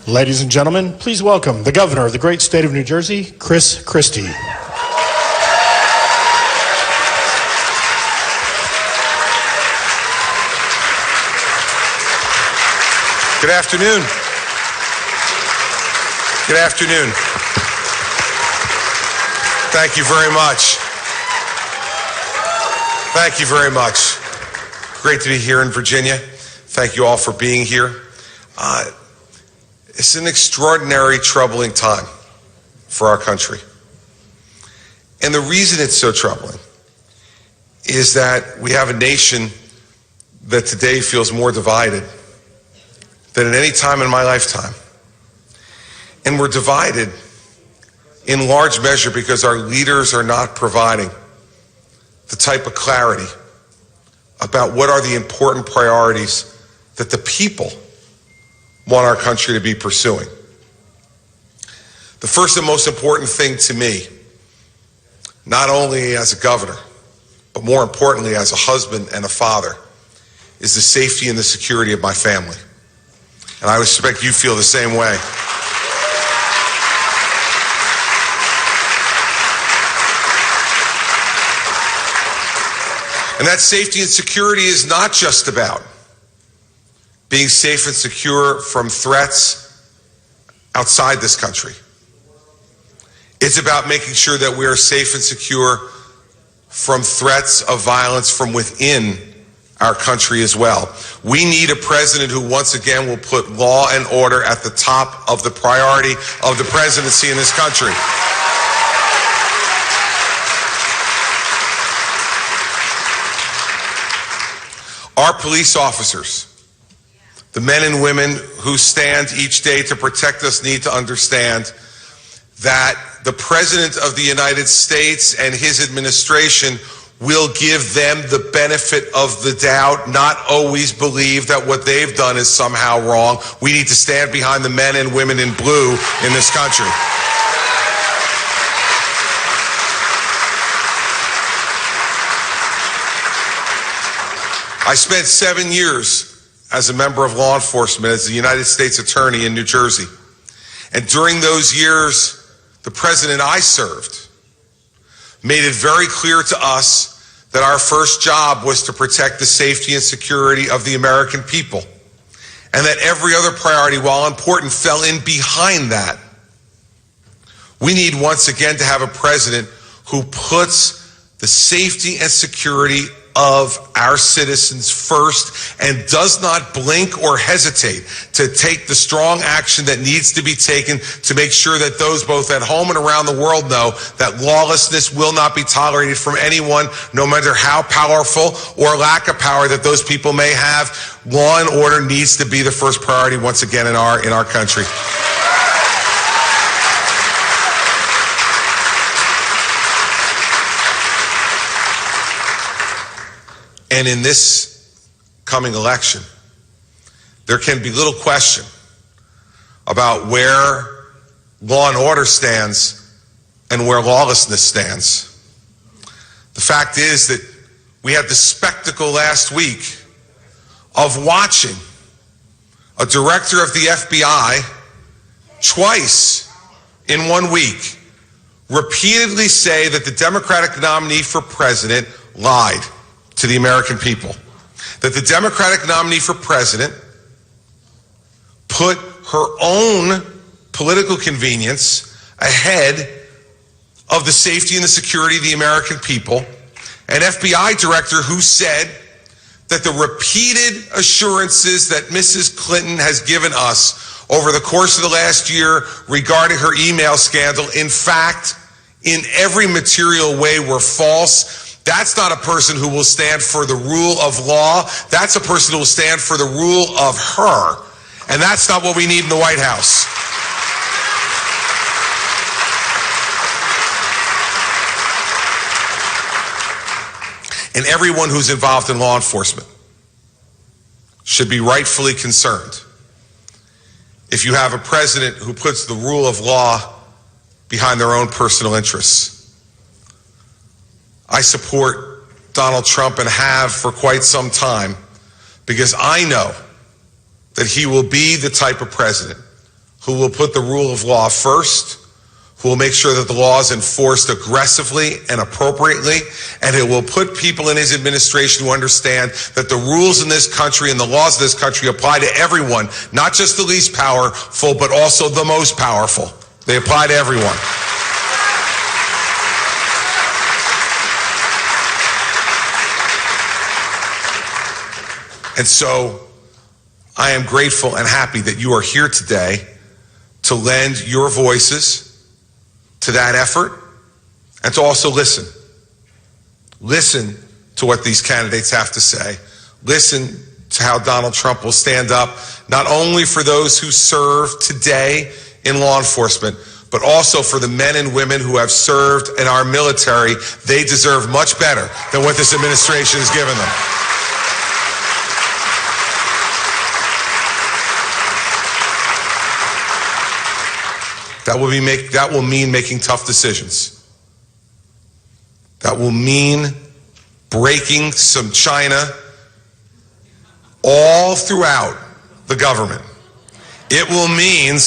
Ladies and gentlemen, please welcome the governor of the great state of New Jersey, Chris Christie. Good afternoon. Good afternoon. Thank you very much. Thank you very much. Great to be here in Virginia. Thank you all for being here. It's an extraordinary, troubling time for our country. And the reason it's so troubling is that we have a nation that today feels more divided than at any time in my lifetime. And we're divided in large measure because our leaders are not providing the type of clarity about what are the important priorities that the people want our country to be pursuing. The first and most important thing to me, not only as a governor, but more importantly as a husband and a father, is the safety and the security of my family. And I suspect you feel the same way. And that safety and security is not just about being safe and secure from threats outside this country. It's about making sure that we are safe and secure from threats of violence from within our country as well. We need a president who once again will put law and order at the top of the priority of the presidency in this country. Our police officers, the men and women who stand each day to protect us, need to understand that the President of the United States and his administration will give them the benefit of the doubt, not always believe that what they've done is somehow wrong. We need to stand behind the men and women in blue in this country. I spent 7 years as a member of law enforcement, as the United States Attorney in New Jersey. And during those years, the president I served made it very clear to us that our first job was to protect the safety and security of the American people. And that every other priority, while important, fell in behind that. We need once again to have a president who puts the safety and security of our citizens first and does not blink or hesitate to take the strong action that needs to be taken to make sure that those both at home and around the world know that lawlessness will not be tolerated from anyone, no matter how powerful or lack of power that those people may have. Law and order needs to be the first priority once again in our country. And in this coming election, there can be little question about where law and order stands and where lawlessness stands. The fact is that we had the spectacle last week of watching a director of the FBI twice in 1 week repeatedly say that the Democratic nominee for president lied to the American people, that the Democratic nominee for president put her own political convenience ahead of the safety and the security of the American people, an FBI director who said that the repeated assurances that Mrs. Clinton has given us over the course of the last year regarding her email scandal, in fact, in every material way were false. That's not a person who will stand for the rule of law. That's a person who will stand for the rule of her. And that's not what we need in the White House. And everyone who's involved in law enforcement should be rightfully concerned if you have a president who puts the rule of law behind their own personal interess. I support Donald Trump and have for quite some time because I know that he will be the type of president who will put the rule of law first, who will make sure that the law is enforced aggressively and appropriately, and it will put people in his administration who understand that the rules in this country and the laws of this country apply to everyone, not just the least powerful, but also the most powerful. They apply to everyone. And so I am grateful and happy that you are here today to lend your voices to that effort and to also listen. Listen to what these candidates have to say. Listen to how Donald Trump will stand up not only for those who serve today in law enforcement, but also for the men and women who have served in our military. They deserve much better than what this administration has given them. That will mean making tough decisions. That will mean breaking some China all throughout the government. It will mean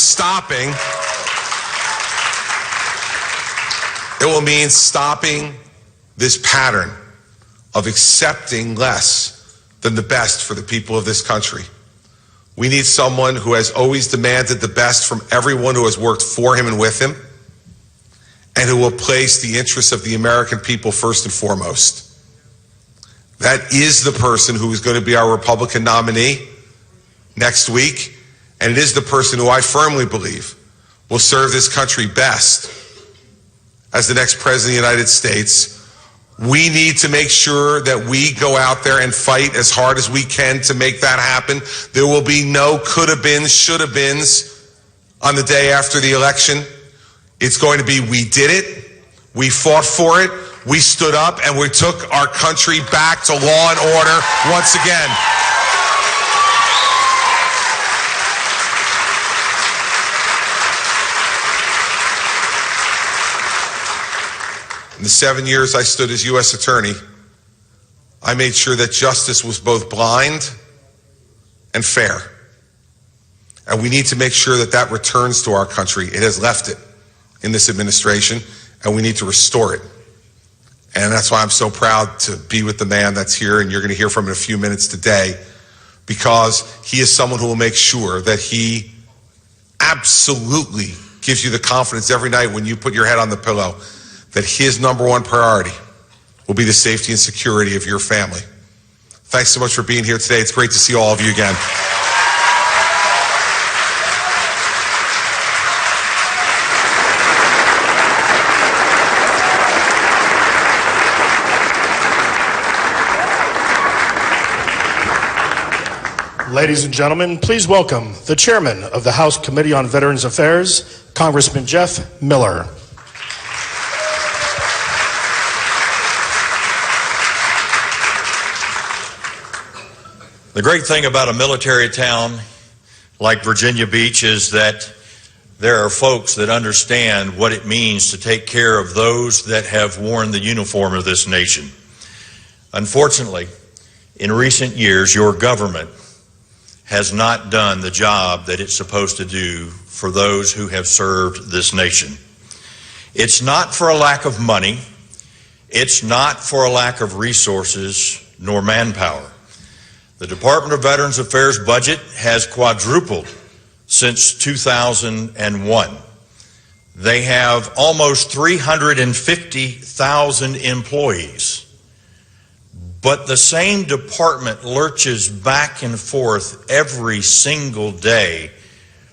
stopping this pattern of accepting less than the best for the people of this country. We need someone who has always demanded the best from everyone who has worked for him and with him, and who will place the interests of the American people first and foremost. That is the person who is going to be our Republican nominee next week, and it is the person who I firmly believe will serve this country best as the next president of the United States. We need to make sure that we go out there and fight as hard as we can to make that happen. There will be no could-have-beens, should-have-beens on the day after the election. It's going to be, we did it, we fought for it, we stood up, and we took our country back to law and order once again. In the 7 years I stood as U.S. Attorney, I made sure that justice was both blind and fair. And we need to make sure that that returns to our country. It has left it in this administration, and we need to restore it. And that's why I'm so proud to be with the man that's here, and you're going to hear from him in a few minutes today, because he is someone who will make sure that he absolutely gives you the confidence every night when you put your head on the pillow that his number one priority will be the safety and security of your family. Thanks so much for being here today. It's great to see all of you again. Ladies and gentlemen, please welcome the chairman of the House Committee on Veterans Affairs, Congressman Jeff Miller. The great thing about a military town like Virginia Beach is that there are folks that understand what it means to take care of those that have worn the uniform of this nation. Unfortunately, in recent years, your government has not done the job that it's supposed to do for those who have served this nation. It's not for a lack of money. It's not for a lack of resources nor manpower. The Department of Veterans Affairs budget has quadrupled since 2001. They have almost 350,000 employees. But the same department lurches back and forth every single day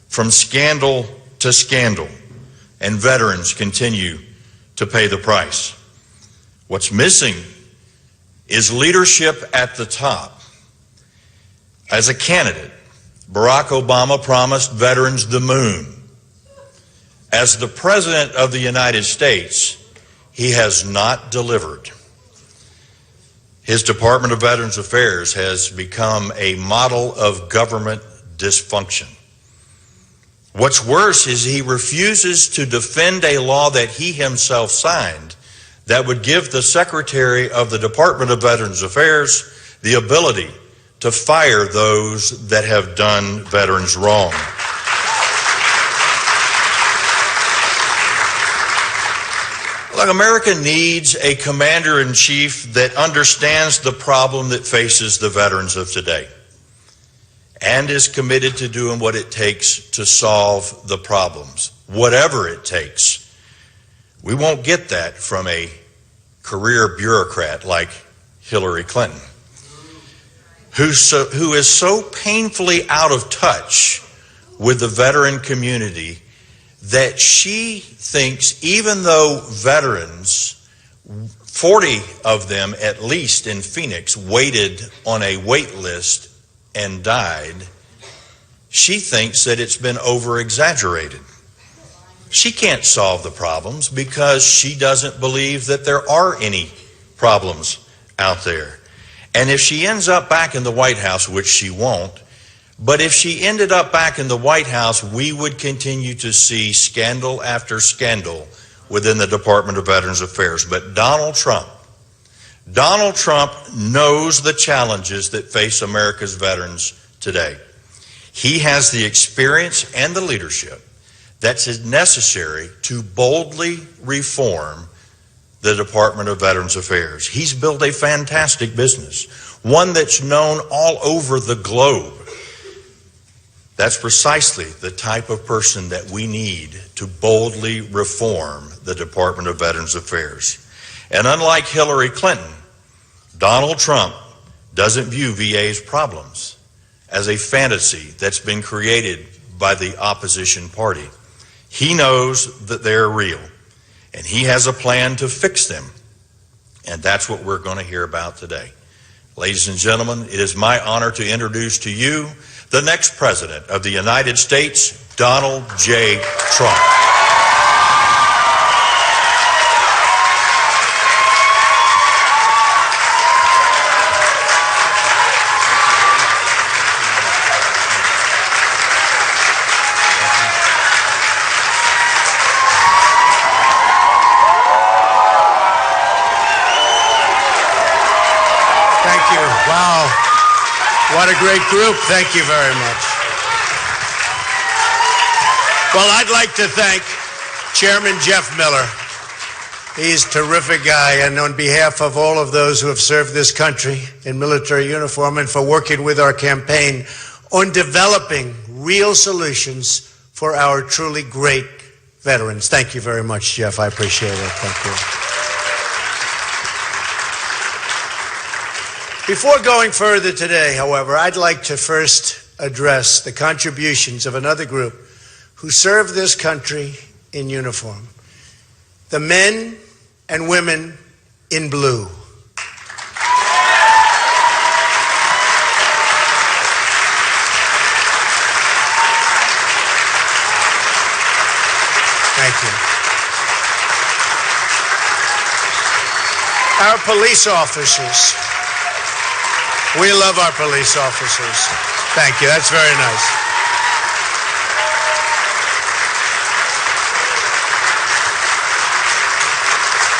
from scandal to scandal, and veterans continue to pay the price. What's missing is leadership at the top. As a candidate, Barack Obama promised veterans the moon. As the President of the United States, he has not delivered. His Department of Veterans Affairs has become a model of government dysfunction. What's worse is he refuses to defend a law that he himself signed that would give the Secretary of the Department of Veterans Affairs the ability to fire those that have done veterans wrong. America needs a commander-in-chief that understands the problem that faces the veterans of today and is committed to doing what it takes to solve the problems, whatever it takes. We won't get that from a career bureaucrat like Hillary Clinton, who is so painfully out of touch with the veteran community that she thinks even though veterans, 40 of them at least in Phoenix, waited on a wait list and died, she thinks that it's been over-exaggerated. She can't solve the problems because she doesn't believe that there are any problems out there. And if she ends up back in the White House, which she won't, but if she ended up back in the White House, we would continue to see scandal after scandal within the Department of Veterans Affairs. But Donald Trump knows the challenges that face America's veterans today. He has the experience and the leadership that's necessary to boldly reform the Department of Veterans Affairs. He's built a fantastic business, one that's known all over the globe. That's precisely the type of person that we need to boldly reform the Department of Veterans Affairs. And unlike Hillary Clinton, Donald Trump doesn't view VA's problems as a fantasy that's been created by the opposition party. He knows that they're real, and he has a plan to fix them. And that's what we're going to hear about today. Ladies and gentlemen, it is my honor to introduce to you the next President of the United States, Donald J. Trump. Thank you. Wow. What a great group. Thank you very much. Well, I'd like to thank Chairman Jeff Miller. He's a terrific guy, and on behalf of all of those who have served this country in military uniform and for working with our campaign on developing real solutions for our truly great veterans. Thank you very much, Jeff. I appreciate it. Thank you. Before going further today, however, I'd like to first address the contributions of another group who served this country in uniform, the men and women in blue. Thank you. Our police officers. We love our police officers. Thank you. That's very nice.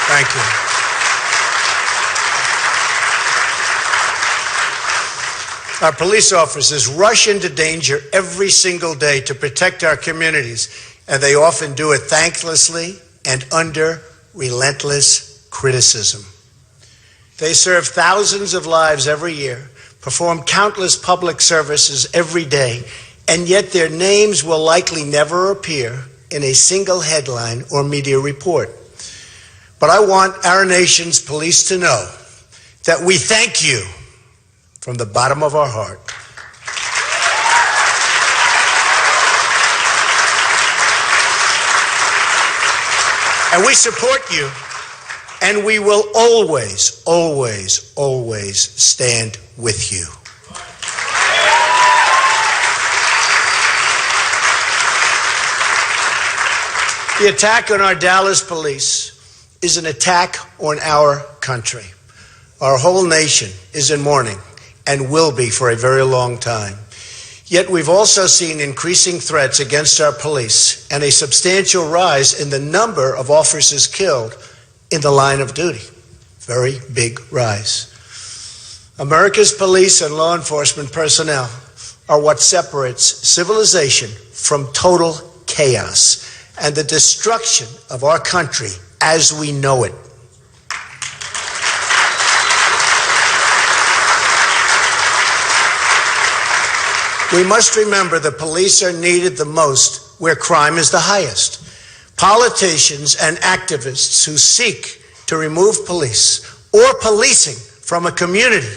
Thank you. Our police officers rush into danger every single day to protect our communities, and they often do it thanklessly and under relentless criticism. They serve thousands of lives every year, perform countless public services every day, and yet their names will likely never appear in a single headline or media report. But I want our nation's police to know that we thank you from the bottom of our heart. And we support you. And we will always, always, always stand with you. The attack on our Dallas police is an attack on our country. Our whole nation is in mourning and will be for a very long time. Yet we've also seen increasing threats against our police and a substantial rise in the number of officers killed in the line of duty. Very big rise. America's police and law enforcement personnel are what separates civilization from total chaos and the destruction of our country as we know it. We must remember the police are needed the most where crime is the highest. Politicians and activists who seek to remove police or policing from a community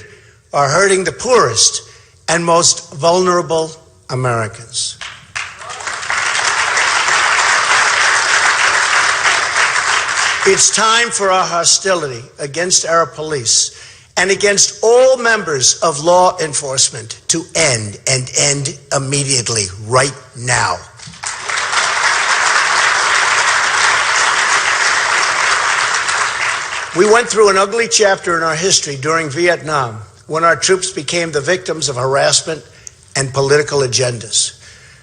are hurting the poorest and most vulnerable Americans. It's time for our hostility against our police and against all members of law enforcement to end, and end immediately, right now. We went through an ugly chapter in our history during Vietnam, when our troops became the victims of harassment and political agendas.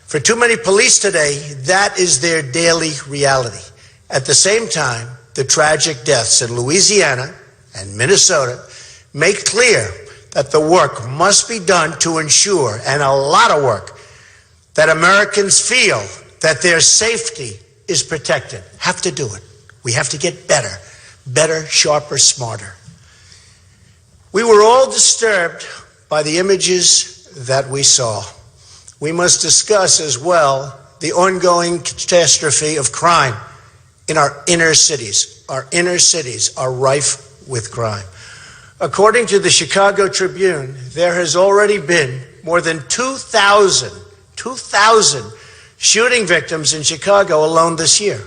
For too many police today, that is their daily reality. At the same time, the tragic deaths in Louisiana and Minnesota make clear that the work must be done to ensure, and a lot of work, that Americans feel that their safety is protected. Have to do it. We have to get better, sharper, smarter. We were all disturbed by the images that we saw. We must discuss as well the ongoing catastrophe of crime in our inner cities. Our inner cities are rife with crime. According to the Chicago Tribune, there has already been more than 2,000 shooting victims in Chicago alone this year.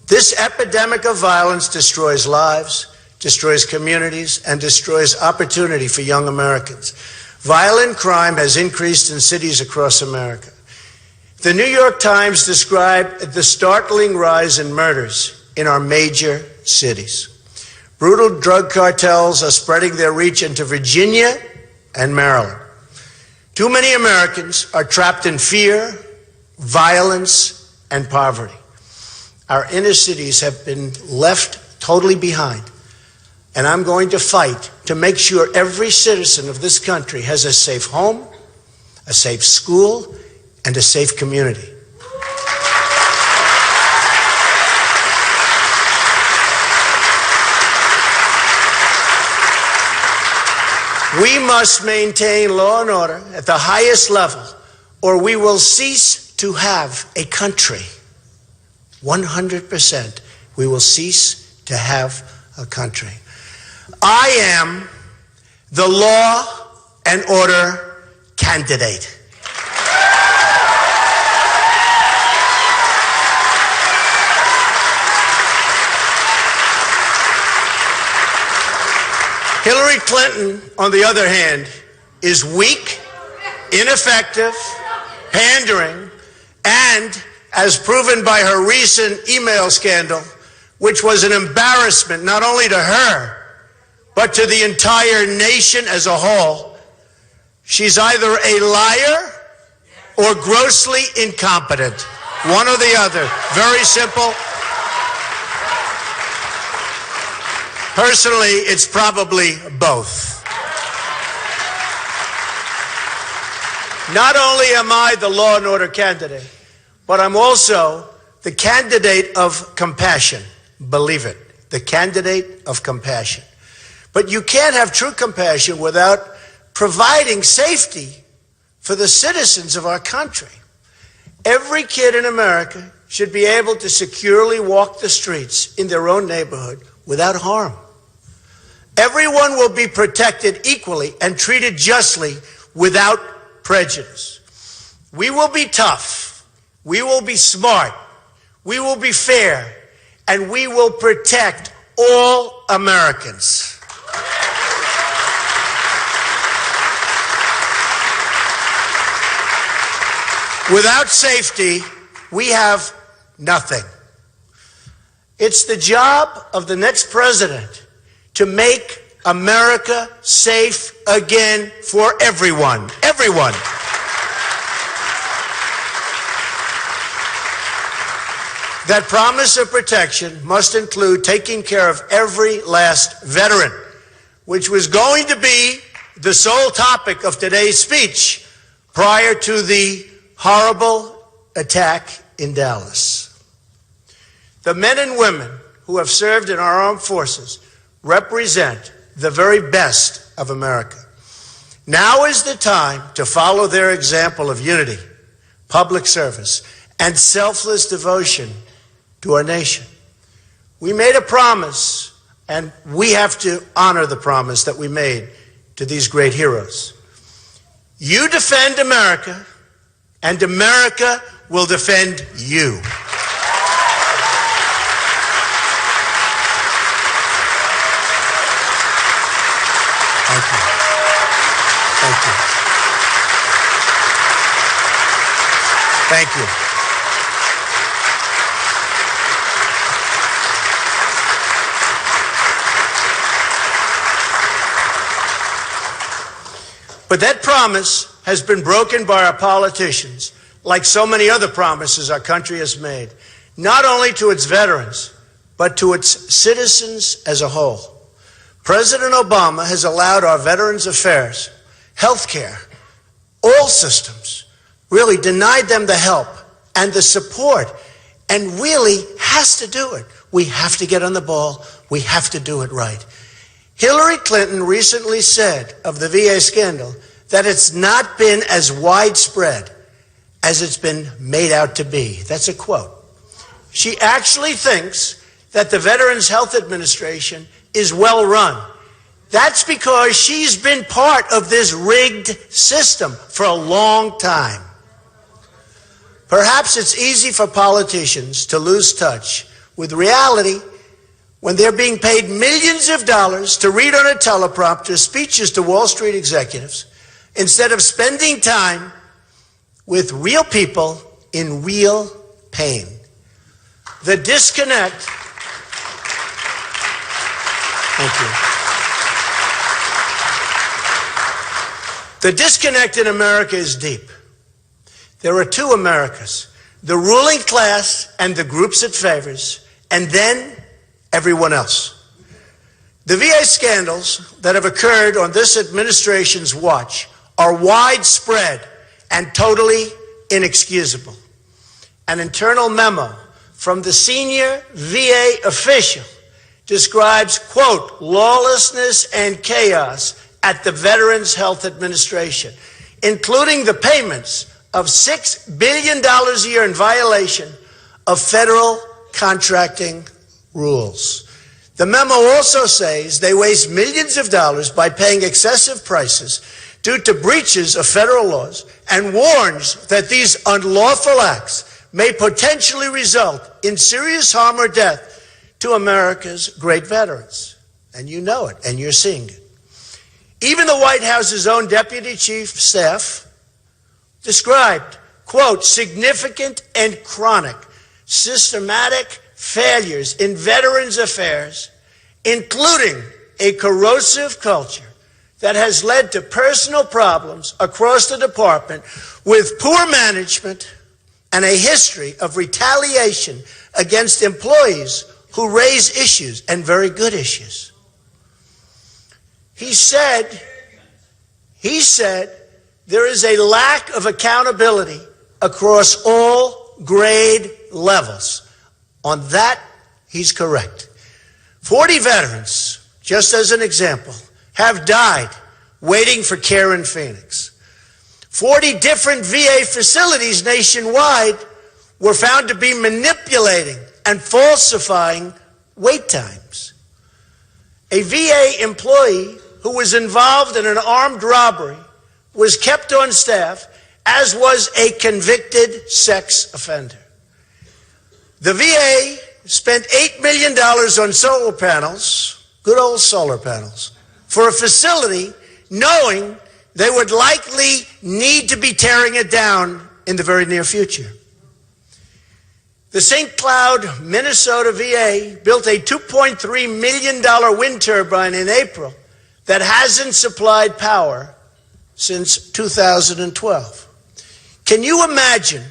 This epidemic of violence destroys lives, destroys communities, and destroys opportunity for young Americans. Violent crime has increased in cities across America. The New York Times described the startling rise in murders in our major cities. Brutal drug cartels are spreading their reach into Virginia and Maryland. Too many Americans are trapped in fear, violence, and poverty. Our inner cities have been left totally behind. And I'm going to fight to make sure every citizen of this country has a safe home, a safe school, and a safe community. We must maintain law and order at the highest level, or we will cease to have a country. 100%. We will cease to have a country. I am the law and order candidate. Hillary Clinton, on the other hand, is weak, ineffective, pandering, and, as proven by her recent email scandal, which was an embarrassment not only to her, but to the entire nation as a whole, she's either a liar or grossly incompetent. One or the other. Very simple. Personally, it's probably both. Not only am I the law and order candidate, but I'm also the candidate of compassion. Believe it, the candidate of compassion. But you can't have true compassion without providing safety for the citizens of our country. Every kid in America should be able to securely walk the streets in their own neighborhood without harm. Everyone will be protected equally and treated justly without prejudice. We will be tough. We will be smart. We will be fair. And we will protect all Americans. Without safety, we have nothing. It's the job of the next president to make America safe again for everyone. Everyone. That promise of protection must include taking care of every last veteran, which was going to be the sole topic of today's speech prior to the horrible attack in Dallas. The men and women who have served in our armed forces represent the very best of America. Now is the time to follow their example of unity, public service, and selfless devotion to our nation. We made a promise, and we have to honor the promise that we made to these great heroes. You defend America, and America will defend you. Thank you. Thank you. Thank you. But that promise has been broken by our politicians, like so many other promises our country has made, not only to its veterans, but to its citizens as a whole. President Obama has allowed our Veterans Affairs, health care, all systems, really denied them the help and the support, and really has to do it. We have to get on the ball. We have to do it right. Hillary Clinton recently said of the VA scandal that it's not been as widespread as it's been made out to be. That's a quote. She actually thinks that the Veterans Health Administration is well run. That's because she's been part of this rigged system for a long time. Perhaps it's easy for politicians to lose touch with reality when they're being paid millions of dollars to read on a teleprompter speeches to Wall Street executives instead of spending time with real people in real pain. The disconnect. Thank you. The disconnect in America is deep. There are two Americas, the ruling class and the groups it favors, and then everyone else. The VA scandals that have occurred on this administration's watch are widespread and totally inexcusable. An internal memo from the senior VA official describes, quote, lawlessness and chaos at the Veterans Health Administration, including the payments of $6 billion a year in violation of federal contracting rules. The memo also says they waste millions of dollars by paying excessive prices due to breaches of federal laws and warns that these unlawful acts may potentially result in serious harm or death to America's great veterans. And you know it, and you're seeing it. Even the White House's own Deputy Chief Staff described, quote, significant and chronic systematic failures in Veterans Affairs, including a corrosive culture that has led to personal problems across the department with poor management and a history of retaliation against employees who raise issues, and very good issues. He said there is a lack of accountability across all grade levels. On that, he's correct. 40 veterans, just as an example, have died waiting for care in Phoenix. 40 different VA facilities nationwide were found to be manipulating and falsifying wait times. A VA employee who was involved in an armed robbery was kept on staff, as was a convicted sex offender. The VA spent $8 million on solar panels, good old solar panels, for a facility knowing they would likely need to be tearing it down in the very near future. The St. Cloud, Minnesota VA built a $2.3 million wind turbine in April that hasn't supplied power since 2012. Can you imagine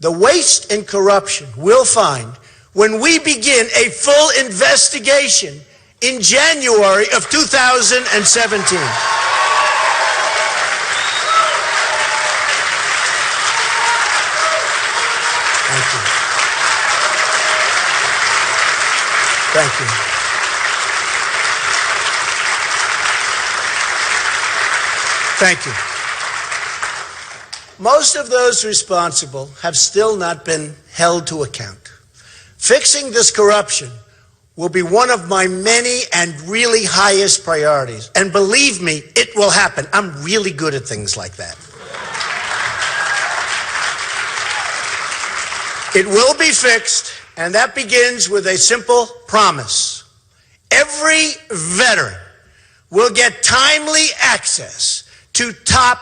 the waste and corruption we'll find when we begin a full investigation in January of 2017? Thank you. Thank you. Thank you. Most of those responsible have still not been held to account. Fixing this corruption will be one of my many and really highest priorities. And believe me, it will happen. I'm really good at things like that. It will be fixed, and that begins with a simple promise. Every veteran will get timely access to top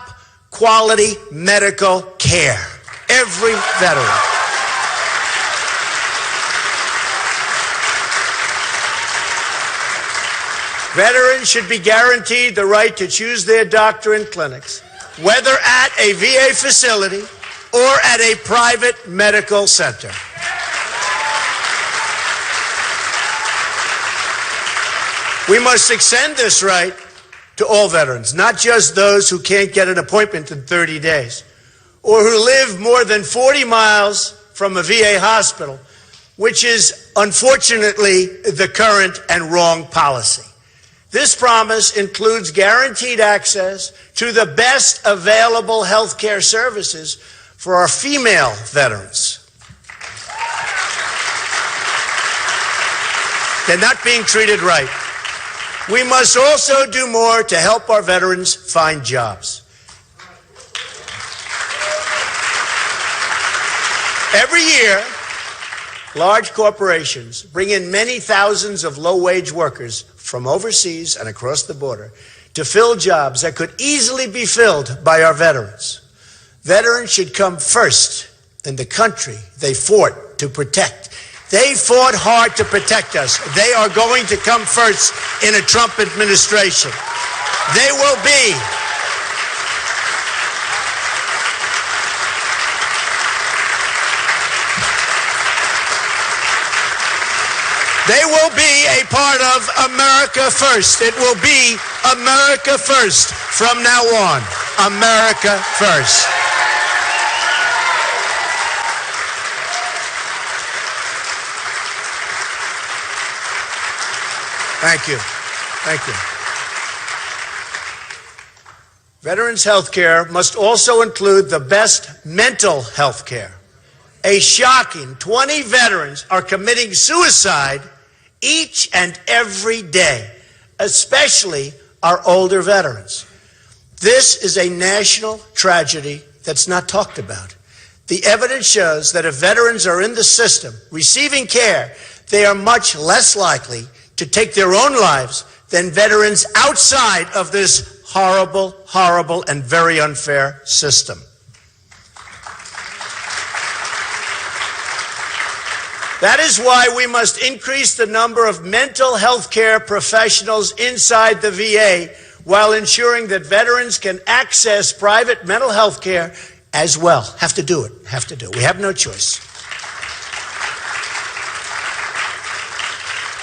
quality medical care. Every veteran. Veterans should be guaranteed the right to choose their doctor and clinics, whether at a VA facility or at a private medical center. We must extend this right to all veterans, not just those who can't get an appointment in 30 days or who live more than 40 miles from a VA hospital, which is unfortunately the current and wrong policy. This promise includes guaranteed access to the best available health care services for our female veterans. They're not being treated right. We must also do more to help our veterans find jobs. Every year, large corporations bring in many thousands of low-wage workers from overseas and across the border to fill jobs that could easily be filled by our veterans. Veterans should come first in the country they fought to protect. They fought hard to protect us. They are going to come first in a Trump administration. They will be a part of America First. It will be America First from now on. America First. Thank you. Thank you. Veterans health care must also include the best mental health care. A shocking 20 veterans are committing suicide each and every day, especially our older veterans. This is a national tragedy that's not talked about. The evidence shows that if veterans are in the system receiving care, they are much less likely to take their own lives than veterans outside of this horrible, horrible, and very unfair system. That is why we must increase the number of mental health care professionals inside the VA while ensuring that veterans can access private mental health care as well. Have to do it. Have to do it. We have no choice.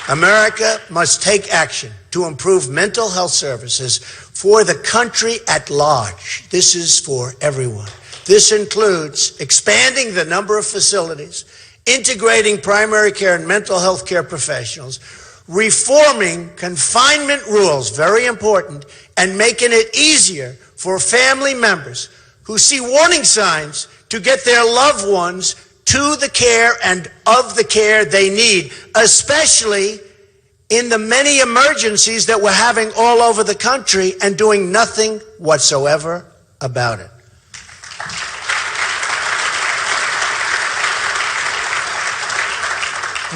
America must take action to improve mental health services for the country at large. This is for everyone. This includes expanding the number of facilities, integrating primary care and mental health care professionals, reforming confinement rules, very important, and making it easier for family members who see warning signs to get their loved ones to the care and of the care they need, especially in the many emergencies that we're having all over the country and doing nothing whatsoever about it.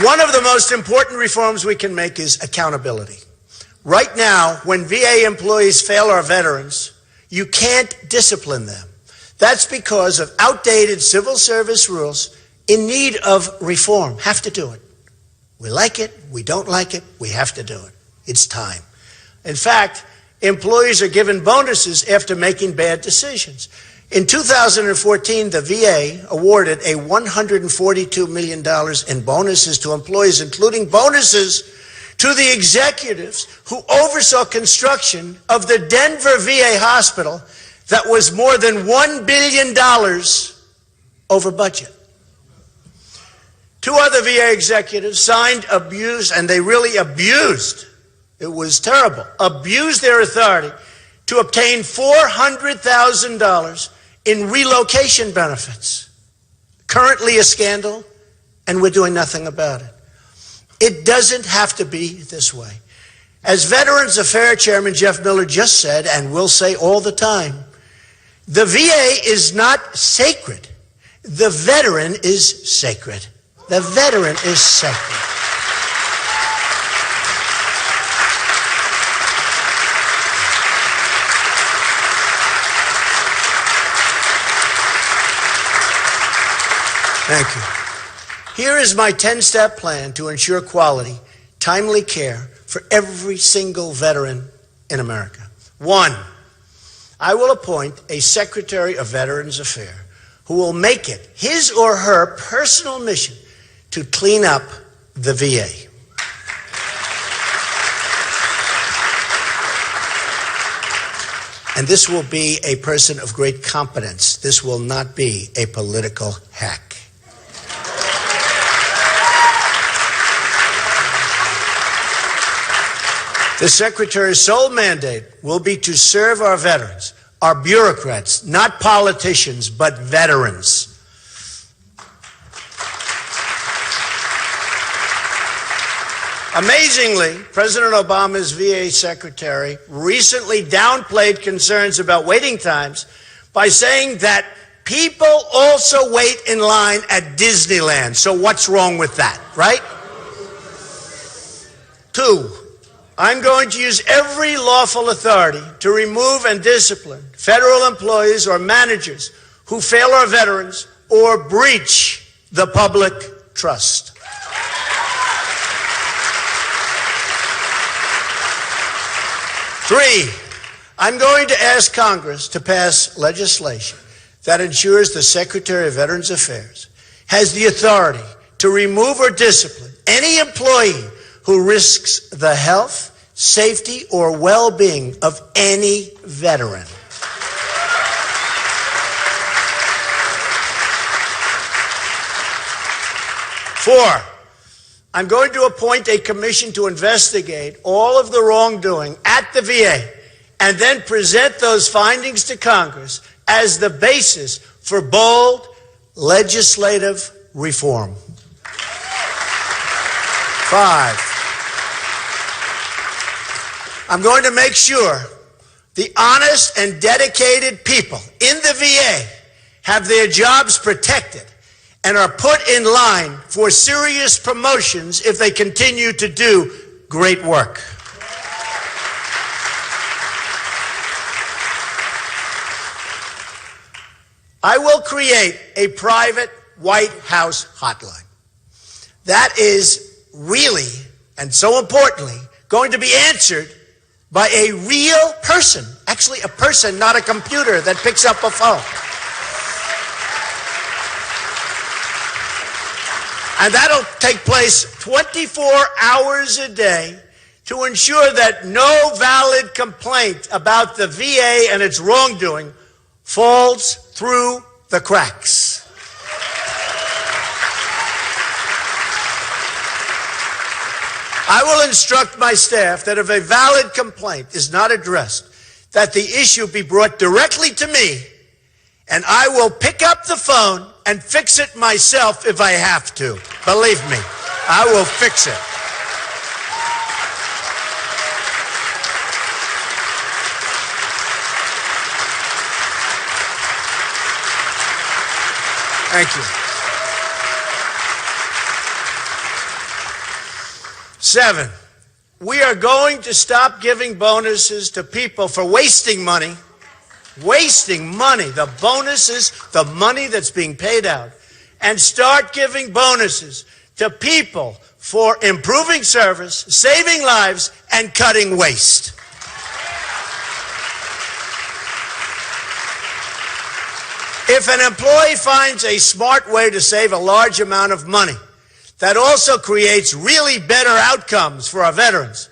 One of the most important reforms we can make is accountability. Right now, when VA employees fail our veterans, you can't discipline them. That's because of outdated civil service rules in need of reform. Have to do it. We like it, we don't like it, we have to do it. It's time. In fact, employees are given bonuses after making bad decisions. In 2014, the VA awarded a $142 million in bonuses to employees, including bonuses to the executives who oversaw construction of the Denver VA hospital that was more than $1 billion over budget. Two other VA executives signed abuse, and they really abused, it was terrible, abused their authority to obtain $400,000 in relocation benefits. Currently a scandal, and we're doing nothing about it. It doesn't have to be this way. As Veterans Affairs Chairman Jeff Miller just said, and will say all the time, the VA is not sacred. The veteran is sacred. The veteran is sacred. Thank you. Here is my 10-step plan to ensure quality, timely care for every single veteran in America. 1, I will appoint a Secretary of Veterans Affairs who will make it his or her personal mission to clean up the VA. And this will be a person of great competence. This will not be a political hack. The Secretary's sole mandate will be to serve our veterans, our bureaucrats, not politicians, but veterans. Amazingly, President Obama's VA Secretary recently downplayed concerns about waiting times by saying that people also wait in line at Disneyland. So what's wrong with that, right? 2, I'm going to use every lawful authority to remove and discipline federal employees or managers who fail our veterans or breach the public trust. 3, I'm going to ask Congress to pass legislation that ensures the Secretary of Veterans Affairs has the authority to remove or discipline any employee who risks the health, safety, or well-being of any veteran. 4, I'm going to appoint a commission to investigate all of the wrongdoing at the VA and then present those findings to Congress as the basis for bold legislative reform. 5, I'm going to make sure the honest and dedicated people in the VA have their jobs protected and are put in line for serious promotions if they continue to do great work. I will create a private White House hotline. That is really, and so importantly, going to be answered by a real person. Actually, a person, not a computer that picks up a phone. And that'll take place 24 hours a day to ensure that no valid complaint about the VA and its wrongdoing falls through the cracks. I will instruct my staff that if a valid complaint is not addressed, that the issue be brought directly to me, and I will pick up the phone and fix it myself if I have to. Believe me, I will fix it. Thank you. 7, we are going to stop giving bonuses to people for wasting money. Wasting money, the bonuses, the money that's being paid out, and start giving bonuses to people for improving service, saving lives, and cutting waste. If an employee finds a smart way to save a large amount of money that also creates really better outcomes for our veterans,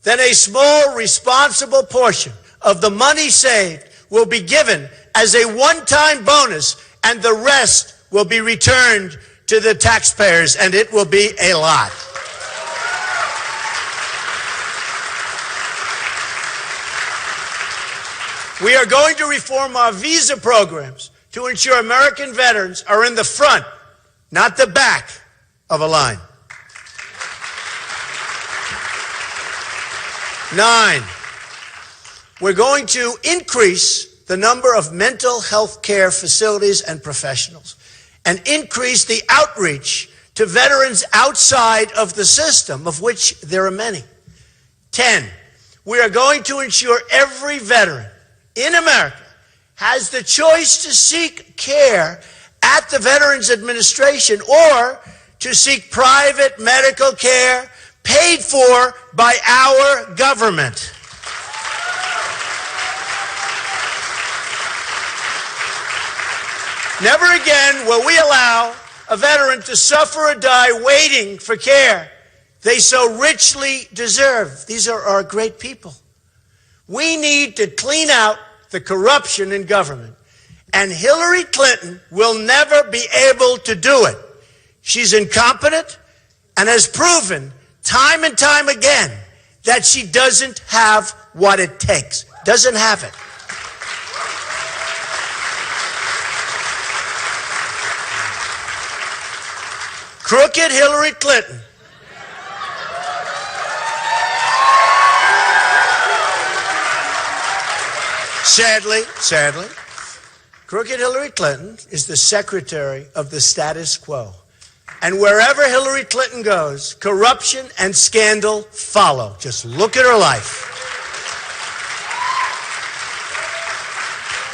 then a small, responsible portion of the money saved will be given as a one-time bonus, and the rest will be returned to the taxpayers, and it will be a lot. We are going to reform our visa programs to ensure American veterans are in the front, not the back of a line. 9, we're going to increase the number of mental health care facilities and professionals and increase the outreach to veterans outside of the system, of which there are many. 10, we are going to ensure every veteran in America has the choice to seek care at the Veterans Administration or to seek private medical care paid for by our government. Never again will we allow a veteran to suffer or die waiting for care they so richly deserve. These are our great people. We need to clean out the corruption in government, and Hillary Clinton will never be able to do it. She's incompetent and has proven time and time again that she doesn't have what it takes. Doesn't have it. Crooked Hillary Clinton sadly, crooked Hillary Clinton is the secretary of the status quo. And wherever Hillary Clinton goes, corruption and scandal follow. Just look at her life.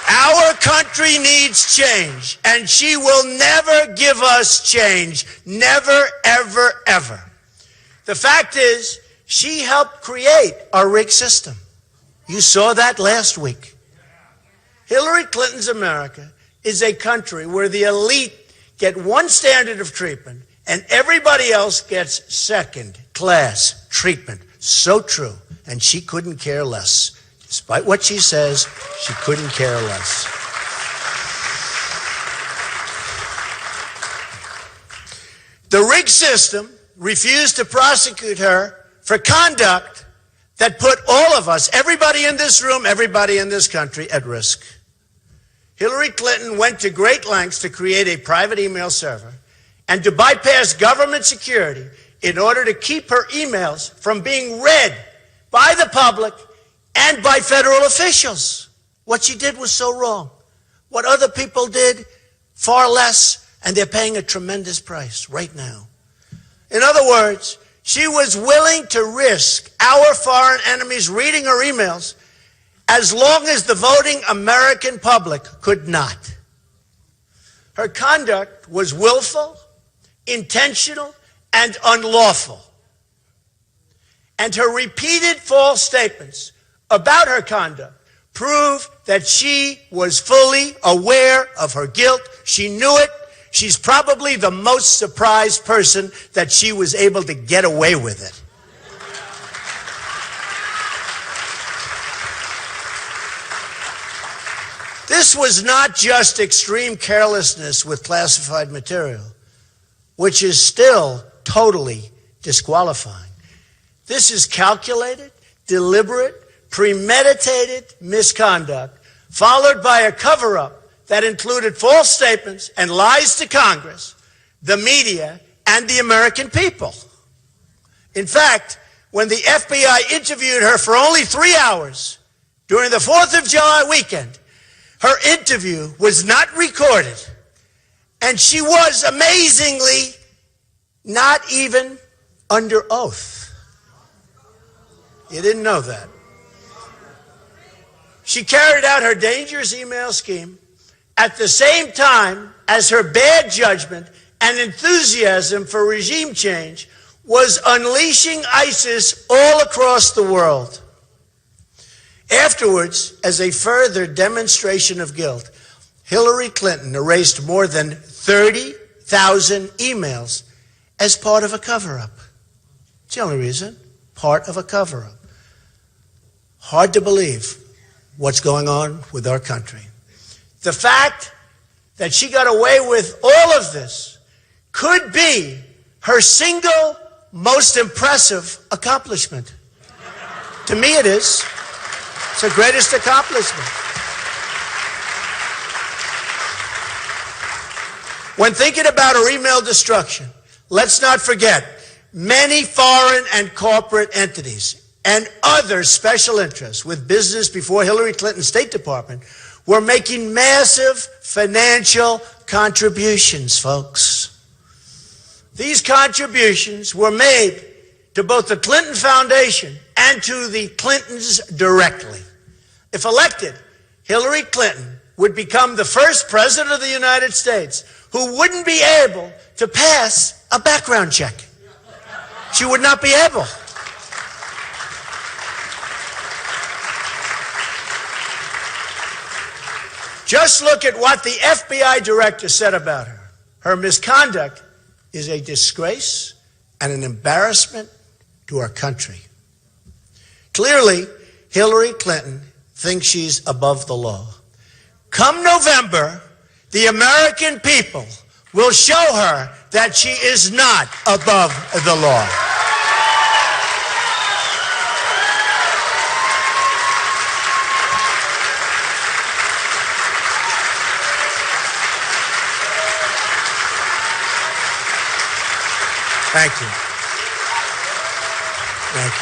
Our country needs change, and she will never give us change. Never, ever, ever. The fact is, she helped create our rigged system. You saw that last week. Hillary Clinton's America is a country where the elite get one standard of treatment and everybody else gets second-class treatment. So true. And she couldn't care less. Despite what she says, she couldn't care less. The rigged system refused to prosecute her for conduct that put all of us, everybody in this room, everybody in this country, at risk. Hillary Clinton went to great lengths to create a private email server and to bypass government security in order to keep her emails from being read by the public and by federal officials. What she did was so wrong. What other people did, far less, and they're paying a tremendous price right now. In other words, she was willing to risk our foreign enemies reading her emails as long as the voting American public could not. Her conduct was willful, intentional, and unlawful. And her repeated false statements about her conduct prove that she was fully aware of her guilt. She knew it. She's probably the most surprised person that she was able to get away with it. This was not just extreme carelessness with classified material, which is still totally disqualifying. This is calculated, deliberate, premeditated misconduct, followed by a cover-up that included false statements and lies to Congress, the media, and the American people. In fact, when the FBI interviewed her for only 3 hours during the 4th of July weekend, her interview was not recorded, and she was amazingly not even under oath. You didn't know that. She carried out her dangerous email scheme at the same time as her bad judgment and enthusiasm for regime change was unleashing ISIS all across the world. Afterwards, as a further demonstration of guilt, Hillary Clinton erased more than 30,000 emails as part of a cover-up. It's the only reason. Part of a cover-up. Hard to believe what's going on with our country. The fact that she got away with all of this could be her single most impressive accomplishment. To me, it is. It's her greatest accomplishment. When thinking about her email destruction, let's not forget many foreign and corporate entities and other special interests with business before Hillary Clinton's State Department were making massive financial contributions, folks. These contributions were made to both the Clinton Foundation and to the Clintons directly. If elected, Hillary Clinton would become the first president of the United States who wouldn't be able to pass a background check. She would not be able. Just look at what the FBI director said about her. Her misconduct is a disgrace and an embarrassment to our country. Clearly, Hillary Clinton thinks she's above the law. Come November, the American people will show her that she is not above the law. Thank you. Thank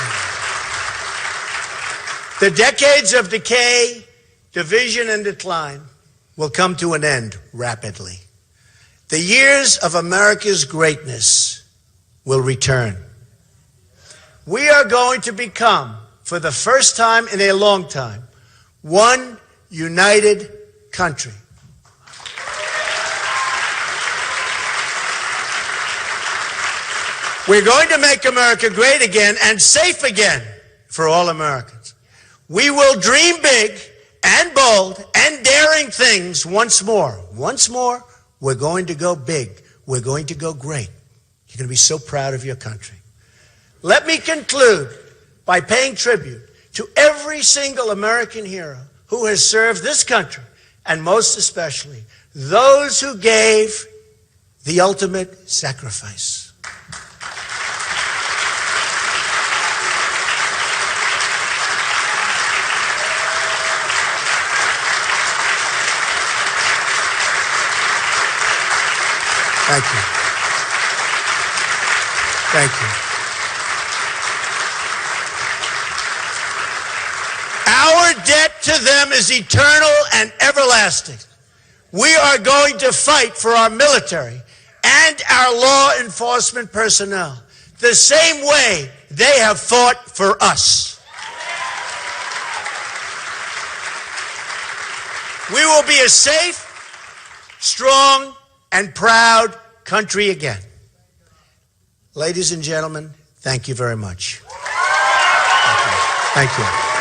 you. The decades of decay, division, and decline will come to an end rapidly. The years of America's greatness will return. We are going to become, for the first time in a long time, one united country. We're going to make America great again and safe again for all Americans. We will dream big and bold and daring things once more. Once more, we're going to go big. We're going to go great. You're going to be so proud of your country. Let me conclude by paying tribute to every single American hero who has served this country, and most especially those who gave the ultimate sacrifice. Thank you. Thank you. Our debt to them is eternal and everlasting. We are going to fight for our military and our law enforcement personnel the same way they have fought for us. We will be a safe, strong, and proud country again. Ladies and gentlemen, thank you very much. Thank you. Thank you.